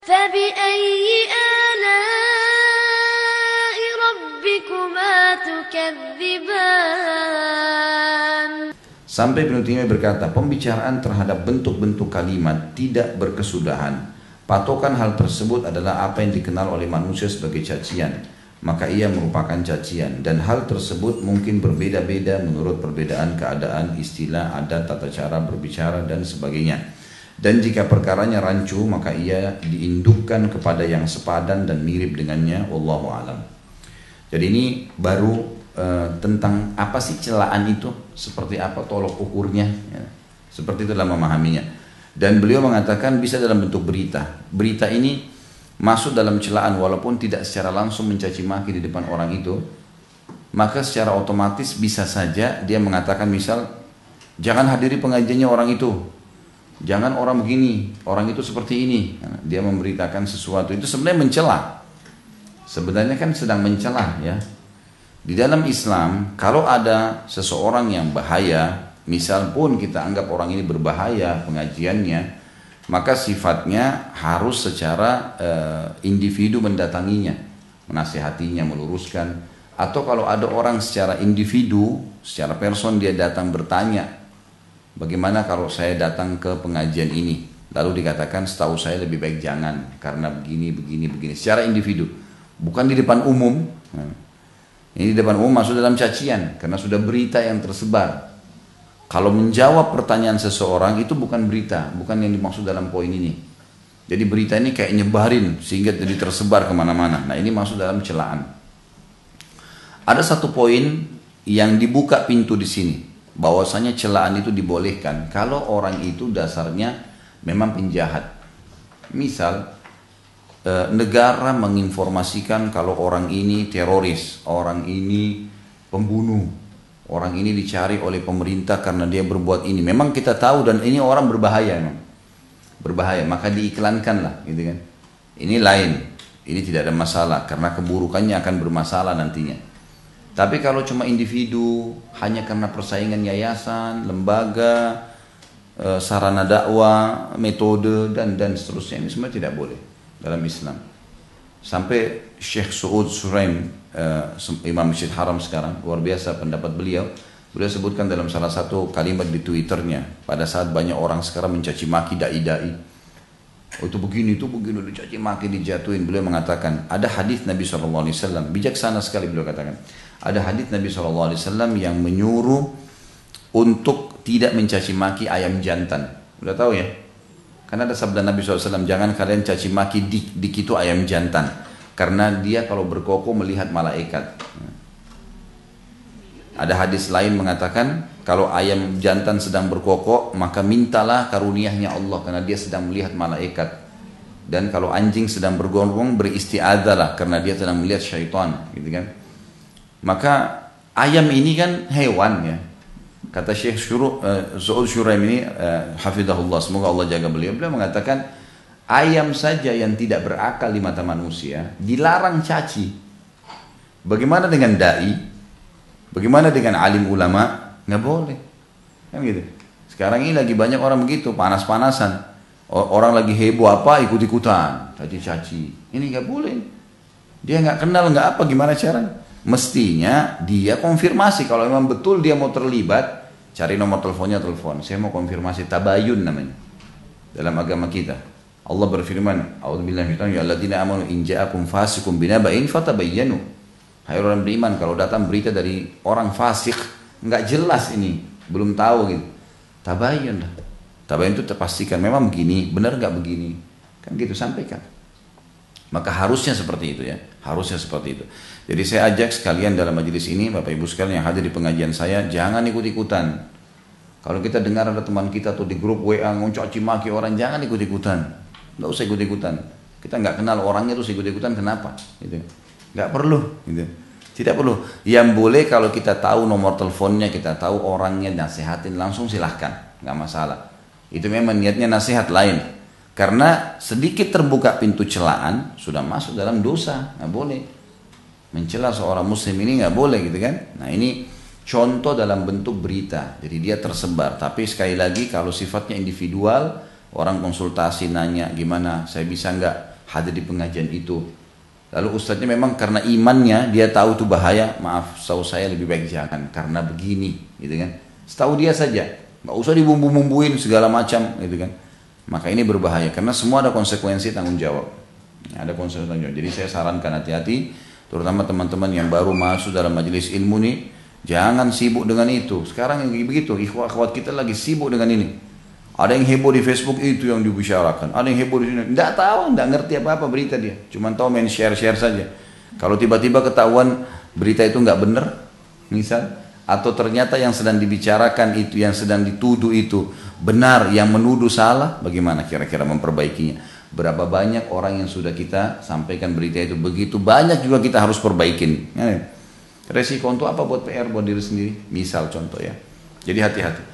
فبأي آلاء ربكما تكذبان. Sampai Ibnu Taimiyah berkata, pembicaraan terhadap bentuk-bentuk kalimat tidak berkesudahan. Patokan hal tersebut adalah apa yang dikenal oleh manusia sebagai cacian, maka ia merupakan cacian. Dan hal tersebut mungkin berbeda-beda menurut perbedaan keadaan, istilah, adat, tata cara berbicara, dan sebagainya. Dan jika perkaranya rancu, maka ia diindukkan kepada yang sepadan dan mirip dengannya. Wallahu a'lam. Jadi ini baru tentang apa sih celaan itu, seperti apa tolok ukurnya, ya. Seperti itu dalam memahaminya. Dan beliau mengatakan bisa dalam bentuk berita. Berita ini masuk dalam celaan walaupun tidak secara langsung mencaci maki di depan orang itu, maka secara otomatis bisa saja dia mengatakan misal, jangan hadiri pengajiannya orang itu, jangan orang begini, orang itu seperti ini. Dia memberitakan sesuatu, itu sebenarnya mencela. Sebenarnya kan sedang mencela, ya. Di dalam Islam, kalau ada seseorang yang bahaya, misal pun kita anggap orang ini berbahaya pengajiannya, maka sifatnya harus secara individu mendatanginya, menasihatinya, meluruskan. Atau kalau ada orang secara individu, secara person dia datang bertanya, bagaimana kalau saya datang ke pengajian ini? Lalu dikatakan setahu saya lebih baik jangan, karena begini, begini, begini. Secara individu, bukan di depan umum. Ini di depan umum masuk dalam cacian, karena sudah berita yang tersebar. Kalau menjawab pertanyaan seseorang itu bukan berita, bukan yang dimaksud dalam poin ini. Jadi berita ini kayak nyebarin sehingga jadi tersebar kemana-mana. Nah ini masuk dalam celaan. Ada satu poin yang dibuka pintu di sini, bahwasanya celaan itu dibolehkan kalau orang itu dasarnya memang penjahat. Misal negara menginformasikan kalau orang ini teroris, orang ini pembunuh, orang ini dicari oleh pemerintah karena dia berbuat ini. Memang kita tahu dan ini orang berbahaya, memang berbahaya, maka diiklankan lah, gitu kan. Ini lain, ini tidak ada masalah karena keburukannya akan bermasalah nantinya. Tapi kalau cuma individu, hanya karena persaingan yayasan, lembaga, sarana dakwah, metode dan seterusnya, ini semua tidak boleh dalam Islam. Sampai Syekh Su'ud Suraim, Imam Masjid Haram sekarang, luar biasa pendapat beliau. Beliau sebutkan dalam salah satu kalimat di Twitternya, pada saat banyak orang sekarang mencaci maki dai-dai, oh, itu begini, dicaci maki, dijatuhin. Beliau mengatakan, ada hadis Nabi SAW, bijaksana sekali beliau katakan, ada hadis Nabi SAW yang menyuruh untuk tidak mencaci maki ayam jantan. Udah tahu ya? Karena ada sabda Nabi SAW, jangan kalian caci maki dik itu ayam jantan, karena dia kalau berkokok melihat malaikat. Ada hadis lain mengatakan, kalau ayam jantan sedang berkokok, maka mintalah karuniahnya Allah, karena dia sedang melihat malaikat. Dan kalau anjing sedang bergonggong, beristiadzahlah, karena dia sedang melihat syaitan, gitu kan. Maka ayam ini kan hewan, ya. Kata Syekh Su'ud Suraim ini, hafidhahullah, semoga Allah jaga beliau, beliau mengatakan, ayam saja yang tidak berakal di mata manusia dilarang caci. Bagaimana dengan dai? Bagaimana dengan alim ulama? Nggak boleh, kan gitu. Sekarang ini lagi banyak orang begitu, panas-panasan. Orang lagi heboh apa, ikut-ikutan, caci-caci. Ini nggak boleh. Dia nggak kenal, nggak apa, gimana caranya? Mestinya dia konfirmasi kalau memang betul dia mau terlibat. Cari nomor teleponnya, telepon. Saya mau konfirmasi, tabayun namanya dalam agama kita. Allah berfirman, a'udzubillahi minasyaitonir rajim, ya alladzina amanu in ja'akum fasiqun binaba'in fatabayyanu. Hai orang beriman, kalau datang berita dari orang fasik, nggak jelas ini, belum tahu gitu, tabayyun lah. Tabayyun itu terpastikan memang begini, benar nggak begini, kan gitu, sampaikan. Maka harusnya seperti itu, ya, harusnya seperti itu. Jadi saya ajak sekalian dalam majelis ini, Bapak Ibu sekalian yang hadir di pengajian saya, jangan ikut-ikutan. Kalau kita dengar ada teman kita tuh di grup WA ngoncaci maki orang, jangan ikut-ikutan. Nggak usah ikut-ikutan. Kita nggak kenal orangnya terus ikut-ikutan, kenapa? Gitu. Nggak perlu. Gitu. Tidak perlu. Yang boleh kalau kita tahu nomor teleponnya, kita tahu orangnya, nasihatin langsung, silahkan, nggak masalah. Itu memang niatnya nasihat lain. Karena sedikit terbuka pintu celaan, sudah masuk dalam dosa, nggak boleh. Mencela seorang muslim ini nggak boleh, gitu kan? Nah ini contoh dalam bentuk berita, jadi dia tersebar. Tapi sekali lagi kalau sifatnya individual, orang konsultasi nanya gimana, saya bisa nggak hadir di pengajian itu. Lalu ustadznya memang karena imannya dia tahu itu bahaya, maaf, setahu saya lebih baik jangan karena begini, gitu kan. Setahu dia saja, nggak usah dibumbu-bumbuin segala macam, gitu kan. Maka ini berbahaya karena semua ada konsekuensi tanggung jawab. Ada konsekuensi tanggung jawab. Jadi saya sarankan hati-hati, terutama teman-teman yang baru masuk dalam majelis ilmu nih, jangan sibuk dengan itu. Sekarang yang begitu, ikhwat kita lagi sibuk dengan ini. Ada yang heboh di Facebook itu yang dibicarakan, ada yang heboh di sini. Tidak tahu, tidak ngerti apa-apa berita dia. Cuma tahu main share-share saja. Kalau tiba-tiba ketahuan berita itu nggak benar, misal, atau ternyata yang sedang dibicarakan itu, yang sedang dituduh itu benar, yang menuduh salah, bagaimana kira-kira memperbaikinya? Berapa banyak orang yang sudah kita sampaikan berita itu, begitu banyak juga kita harus perbaikin. Resiko untuk apa buat PR buat diri sendiri? Misal contoh ya. Jadi hati-hati.